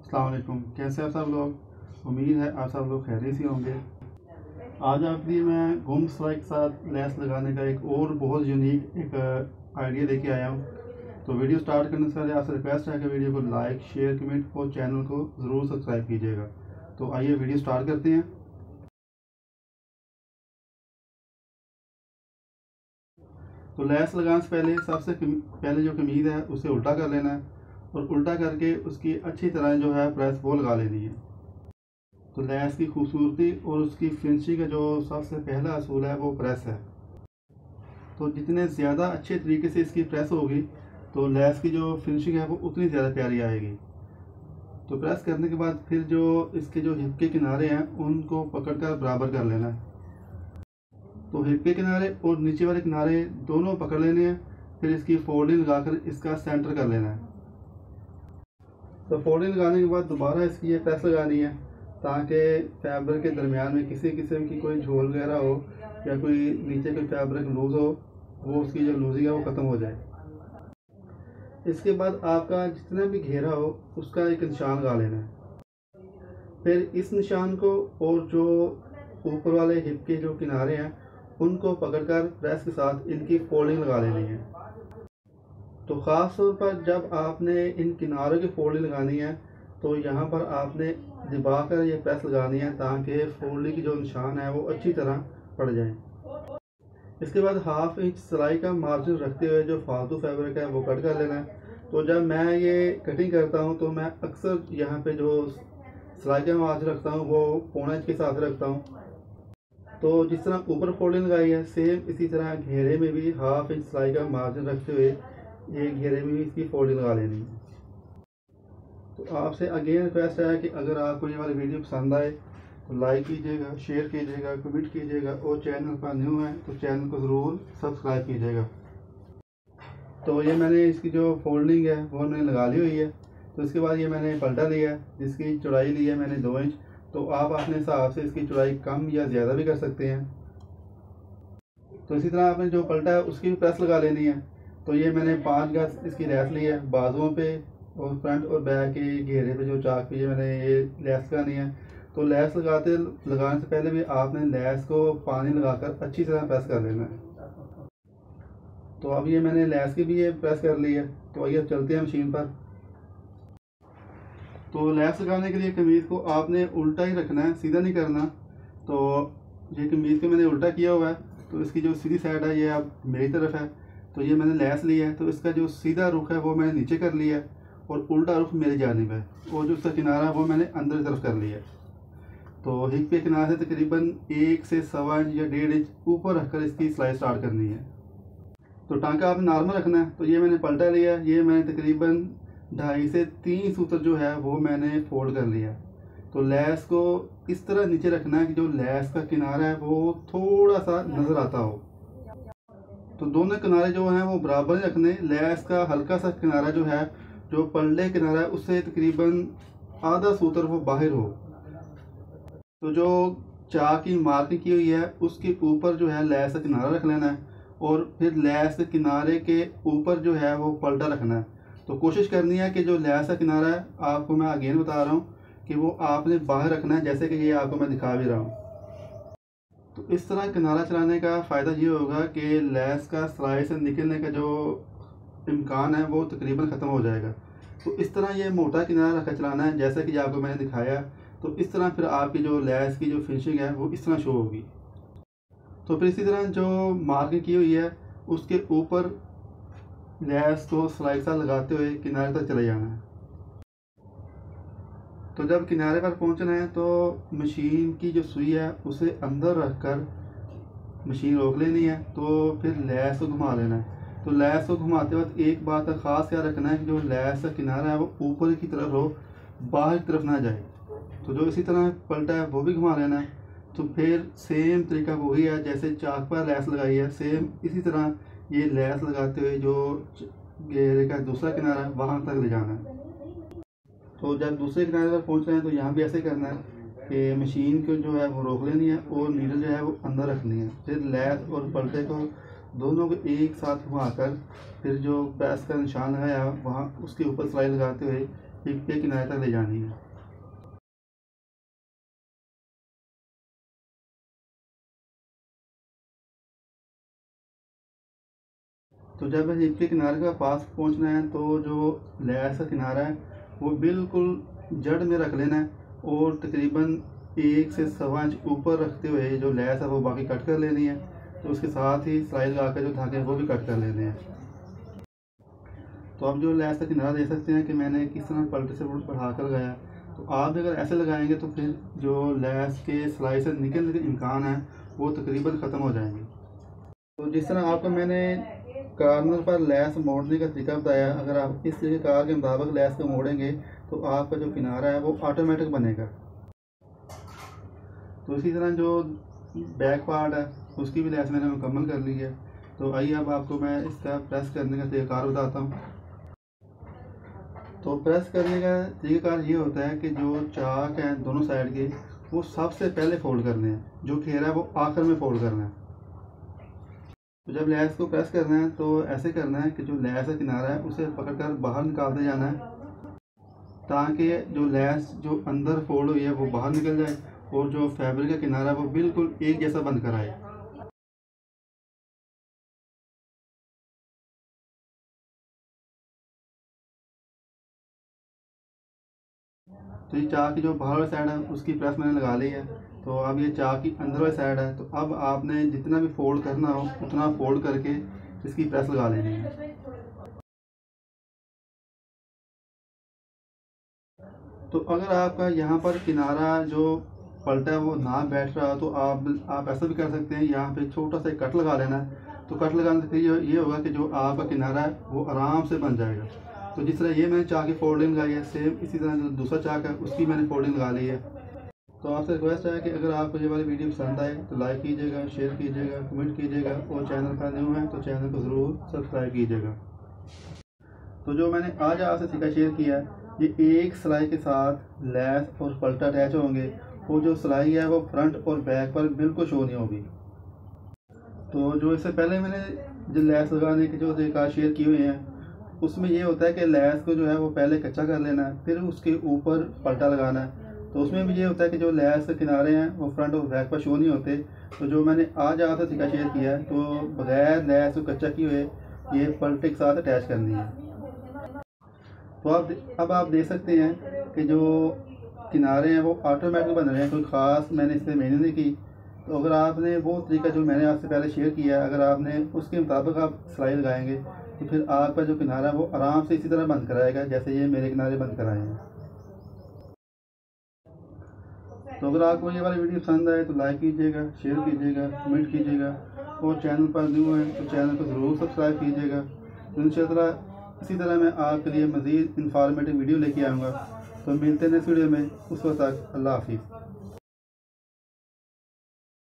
अस्सलाम वालेकुम। कैसे आप सब लोग? उम्मीद है आप सब लोग खैरियत से होंगे। आज आपके लिए मैं गुम सिलाई के साथ लेस लगाने का एक और बहुत यूनिक एक आइडिया लेके आया हूँ। तो वीडियो स्टार्ट करने से पहले आपसे रिक्वेस्ट है कि वीडियो को लाइक, शेयर, कमेंट और चैनल को ज़रूर सब्सक्राइब कीजिएगा। तो आइए वीडियो स्टार्ट करते हैं। तो लेस लगाने से पहले सबसे पहले जो कमीज़ है उसे उल्टा कर लेना है और उल्टा करके उसकी अच्छी तरह जो है प्रेस वो लगा लेनी है। तो लेस की खूबसूरती और उसकी फिनिशिंग का जो सबसे पहला असूल है वो प्रेस है। तो जितने ज़्यादा अच्छे तरीके से इसकी प्रेस होगी तो लेस की जो फिनिशिंग है वो उतनी ज़्यादा प्यारी आएगी। तो प्रेस करने के बाद फिर जो इसके जो हिप के किनारे हैं उनको पकड़कर बराबर कर लेना है। तो हिप के किनारे और नीचे वाले किनारे दोनों पकड़ लेने हैं। फिर इसकी फोल्डिंग लगाकर इसका सेंटर कर लेना है। तो फोल्डिंग लगाने के बाद दोबारा इसकी ये प्रेस लगानी है ताकि फैब्रिक के दरमियान में किसी किस्म की कोई झोल वगैरह हो या कोई नीचे कोई फैब्रिक लूज़ हो, वो उसकी जो लूजिंग है वो ख़त्म हो जाए। इसके बाद आपका जितना भी घेरा हो उसका एक निशान लगा लेना है। फिर इस निशान को और जो ऊपर वाले हिप के जो किनारे हैं उनको पकड़कर प्रेस के साथ इनकी फोल्डिंग लगा लेनी है। तो ख़ास तौर पर जब आपने इन किनारों की फोल्डिंग लगानी है तो यहाँ पर आपने दबा कर ये प्रेस लगानी है ताकि फोल्डिंग की जो निशान है वो अच्छी तरह पड़ जाए। इसके बाद 1/2 इंच सिलाई का मार्जिन रखते हुए जो फालतू फैब्रिक है वो कट कर लेना है। तो जब मैं ये कटिंग करता हूँ तो मैं अक्सर यहाँ पे जो सिलाई का मार्जिन रखता हूँ वो 1/4 इंच के साथ रखता हूँ। तो जिस तरह ऊपर फोल्डिंग लगाई है सेम इसी तरह घेरे में भी 1/2 इंच सिलाई का मार्जिन रखते हुए ये घेरे में भी इसकी फोल्डिंग लगा लेनी है। तो आपसे अगेन रिक्वेस्ट है कि अगर आपको ये वाली वीडियो पसंद आए तो लाइक कीजिएगा, शेयर कीजिएगा, कमेंट कीजिएगा और चैनल पर न्यू है तो चैनल को ज़रूर सब्सक्राइब कीजिएगा। तो ये मैंने इसकी जो फोल्डिंग है वो मैंने लगा ली हुई है। तो इसके बाद ये मैंने पलटा लिया है जिसकी चौड़ाई ली है मैंने 2 इंच। तो आप अपने हिसाब से इसकी चौड़ाई कम या ज़्यादा भी कर सकते हैं। तो इसी तरह आपने जो पलटा है उसकी भी प्रेस लगा लेनी है। तो ये मैंने 5 गज इसकी लेस ली है बाजुओं पे और फ्रंट और बैक के घेरे पे जो चाक पे ये मैंने ये लेस लगानी है। तो लेस लगाने से पहले भी आपने लेस को पानी लगाकर अच्छी तरह प्रेस कर लेना है। तो अब ये मैंने लेस की भी ये प्रेस कर ली है। तो आइए चलते हैं मशीन पर। तो लेस लगाने के लिए कमीज़ को आपने उल्टा ही रखना है, सीधा नहीं करना। तो ये कमीज़ को मैंने उल्टा किया हुआ है तो इसकी जो सीधी साइड है ये अब मेरी तरफ है। तो ये मैंने लेस ली है तो इसका जो सीधा रुख है वो मैंने नीचे कर लिया है और उल्टा रुख मेरी जानिब है और जो उसका किनारा है वो मैंने अंदर की तरफ कर लिया है। तो हिप के किनारे से तकरीबन 1 से 1.25 इंच या 1.5 इंच ऊपर रखकर इसकी सिलाई स्टार्ट करनी है। तो टांका आपने नॉर्मल रखना है। तो ये मैंने पलटा लिया, ये मैंने तकरीबन 2.5 से 3 सूत्र जो है वो मैंने फोल्ड कर लिया। तो लेस को इस तरह नीचे रखना है कि जो लेस का किनारा है वो थोड़ा सा नज़र आता हो। तो दोनों किनारे जो हैं वो बराबर रखने। लेस का हल्का सा किनारा जो है जो पल्ले किनारा है उससे तकरीबन आधा सूत्र वो बाहर हो। तो जो चाक की मार्किंग की हुई है उसके ऊपर जो है लेस का किनारा रख लेना है और फिर लेस के किनारे के ऊपर जो है वो पलटा रखना है। तो कोशिश करनी है कि जो लेस का किनारा है आपको मैं अगेन बता रहा हूँ कि वो आपने बाहर रखना है, जैसे कि ये आपको मैं दिखा भी रहा हूँ। तो इस तरह किनारा चलाने का फ़ायदा ये होगा कि लेस का सिलाई से निकलने का जो इम्कान है वो तकरीबन ख़त्म हो जाएगा। तो इस तरह ये मोटा किनारा रखकर चलाना है जैसा कि आपको मैंने दिखाया। तो इस तरह फिर आपकी जो लेस की जो फिनिशिंग है वो इस तरह शो होगी। तो फिर इसी तरह जो मार्किंग की हुई है उसके ऊपर लेस को सिलाई सा लगाते हुए किनारे तक चले जाना है। तो जब किनारे पर पहुंचना है तो मशीन की जो सुई है उसे अंदर रखकर मशीन रोक लेनी है। तो फिर लेस को घुमा लेना है। तो लेस को घुमाते वक्त एक बात का ख़ास ख्याल रखना है कि जो लेस का किनारा है वो ऊपर की तरफ हो, बाहर की तरफ ना जाए। तो जो इसी तरह पलटा है वो भी घुमा लेना है। तो फिर सेम तरीका वही है जैसे चाक पर लेस लगाई है, सेम इसी तरह ये लेस लगाते हुए जो घेरे का दूसरा किनारा है वहाँ तक ले जाना है। तो जब दूसरे किनारे पर पहुँच रहे हैं तो यहाँ भी ऐसे करना है कि मशीन को जो है वो रोक लेनी है और नीडल जो है वो अंदर रखनी है। फिर लेस और पलटे को दोनों को एक साथ घुमाकर फिर जो प्रेस का निशान लगाया वहाँ उसके ऊपर सिलाई लगाते हुए एक किनारे तक ले जानी है। तो जब हिप के किनारे के पास पहुंचना है तो जो लैस का किनारा है वो बिल्कुल जड़ में रख लेना है और तकरीबन 1 से 1.25 इंच ऊपर रखते हुए जो लैस है वो बाकी कट कर लेनी है। तो उसके साथ ही सिलाई लगा कर जो धागे हैं वो भी कट कर लेने हैं। तो आप जो लैस का किनारा देख सकते हैं कि मैंने किस तरह पलटे से बढ़ा कर लगाया। तो आप भी अगर ऐसे लगाएंगे तो फिर जो लैस के सिलाई से निकलने के इम्कान है वो तकरीबन ख़त्म हो जाएंगे। तो जिस तरह आपको मैंने कार्नर पर लैस मोड़ने का तरीका बताया, अगर आप इस तरीक़ेकार के मुताबिक लैस को मोड़ेंगे तो आपका जो किनारा है वो ऑटोमेटिक बनेगा। तो इसी तरह जो बैक पार्ट है उसकी भी लैस मैंने मुकम्मल कर ली है। तो आइए अब आपको मैं इसका प्रेस करने का तरीक़ाकार बताता हूँ। तो प्रेस करने का तरीक़ाकार ये होता है कि जो चाक हैं दोनों साइड के वो सबसे पहले फोल्ड करने हैं, जो घेरा है वो आखिर में फोल्ड करना है। तो जब लैस को प्रेस करना है तो ऐसे करना है कि जो लैस का किनारा है उसे पकड़कर बाहर निकालते जाना है, ताकि जो लैस जो अंदर फोल्ड हुई है वो बाहर निकल जाए और जो फैब्रिक का किनारा है वो बिल्कुल एक जैसा बन कर आए। तो ये चाक की जो बाहर वाली साइड है उसकी प्रेस मैंने लगा ली है। तो अब ये चाक की अंदर वाली साइड है, तो अब आपने जितना भी फोल्ड करना हो उतना फोल्ड करके इसकी प्रेस लगा लेनी है। तो अगर आपका यहाँ पर किनारा जो पलटा है वो ना बैठ रहा तो आप ऐसा भी कर सकते हैं, यहाँ पे छोटा सा कट लगा लेना है। तो कट लगाने से ये होगा कि जो आपका किनारा है वो आराम से बन जाएगा। तो जिस तरह ये मैंने चाक की फोल्डिंग लगाई है, सेम इसी तरह जो दूसरा चाक है उसकी मैंने फोल्डिंग लगा ली है। तो आपसे रिक्वेस्ट है कि अगर आपको ये वाली वीडियो पसंद आए तो लाइक कीजिएगा, शेयर कीजिएगा, कमेंट कीजिएगा और चैनल पर न्यू है तो चैनल को ज़रूर सब्सक्राइब कीजिएगा। तो जो मैंने आज आपसे तरीका शेयर किया है, ये एक सिलाई के साथ लैस और पलटा अटैच होंगे। वो जो सिलाई है वो फ्रंट और बैक पर बिल्कुल शो नहीं होगी। तो जो इससे पहले मैंने जो लैस लगाने के जो तरीका शेयर किए हुए हैं उसमें ये होता है कि लैस को जो है वो पहले कच्चा कर लेना है, फिर उसके ऊपर पलटा लगाना है। तो उसमें भी ये होता है कि जो लैस के किनारे हैं वो फ्रंट और बैक पर शो नहीं होते। तो जो मैंने आज आपसे तरीका शेयर किया है तो बगैर लैस को कच्चा किए हुए ये पलटे के साथ अटैच करनी है। तो अब आप देख सकते हैं कि जो किनारे हैं वो ऑटोमेटिक बन रहे हैं, कोई ख़ास मैंने इसमें मेहनत नहीं की। तो अगर आपने वो तरीका जो मैंने आपसे पहले शेयर किया है, अगर आपने उसके मुताबिक आप सिलाई लगाएंगे तो फिर आपका जो किनारा है वो आराम से इसी तरह बंद कराएगा जैसे ये मेरे किनारे बंद कराए हैं। तो अगर आपको ये वाली वीडियो पसंद आए तो लाइक कीजिएगा, शेयर कीजिएगा, कमेंट कीजिएगा और चैनल पर न्यू है तो चैनल को ज़रूर सब्सक्राइब कीजिएगा। इंशाअल्लाह इसी तरह मैं आपके लिए मज़ीद इंफॉर्मेटिव वीडियो लेके आऊँगा। तो मिलते हैं नेक्स्ट वीडियो में, उस वक्त तक अल्लाह हाफिज़।